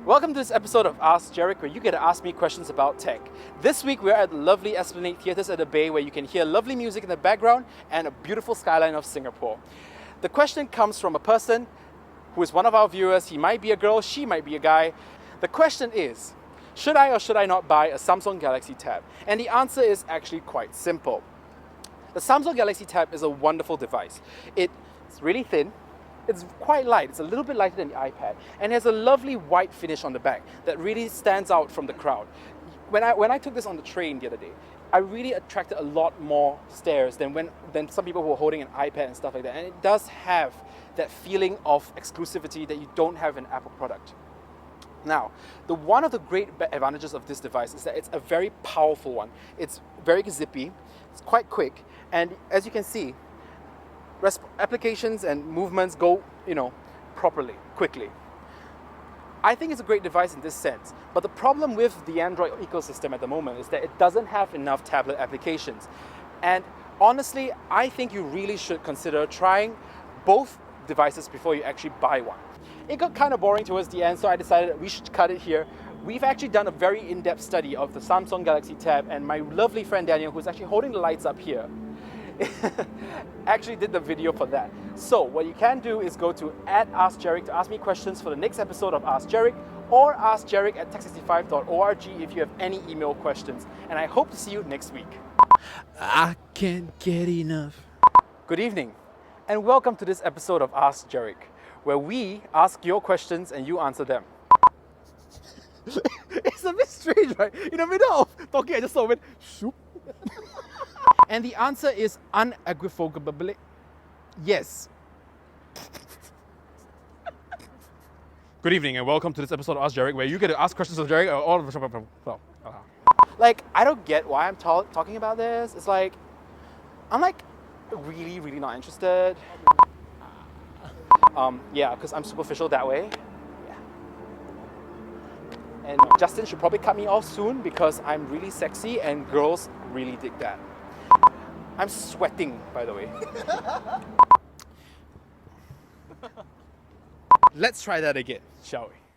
Welcome to this episode of Ask Jerrick, where you get to ask me questions about tech. This week we're at the lovely Esplanade Theatres at the Bay, where you can hear lovely music in the background and a beautiful skyline of Singapore. The question comes from a person who is one of our viewers. He might be a girl, she might be a guy. The question is, should I or should I not buy a Samsung Galaxy Tab? And the answer is actually quite simple. The Samsung Galaxy Tab is a wonderful device. It's really thin. It's quite light, it's a little bit lighter than the iPad, and has a lovely white finish on the back that really stands out from the crowd. When I took this on the train the other day, I really attracted a lot more stares than some people who were holding an iPad and stuff like that, and it does have that feeling of exclusivity that you don't have in an Apple product. Now, one of the great advantages of this device is that it's a very powerful one. It's very zippy, it's quite quick, and as you can see, applications and movements go, properly, quickly. I think it's a great device in this sense, but the problem with the Android ecosystem at the moment is that it doesn't have enough tablet applications. And honestly, I think you really should consider trying both devices before you actually buy one. It got kind of boring towards the end, so I decided that we should cut it here. We've actually done a very in-depth study of the Samsung Galaxy Tab, and my lovely friend Daniel, who's actually holding the lights up here, actually did the video for that. So what you can do is go to @AskJerrick to ask me questions for the next episode of Ask Jerrick, or askjerrick@tech65.org if you have any email questions. And I hope to see you next week. I can't get enough. Good evening, and welcome to this episode of Ask Jerrick, where we ask your questions and you answer them. It's a bit strange, right? In the middle of talking, I just sort of went, shoop. And the answer is unequivocally yes. Good evening and welcome to this episode of Ask Jerrick, where you get to ask questions of Jerrick or all of the Like, I don't get why I'm talking about this. It's like, I'm like really, really not interested. Yeah, because I'm superficial that way. Yeah. And Justin should probably cut me off soon because I'm really sexy and girls really dig that. I'm sweating, by the way. Let's try that again, shall we?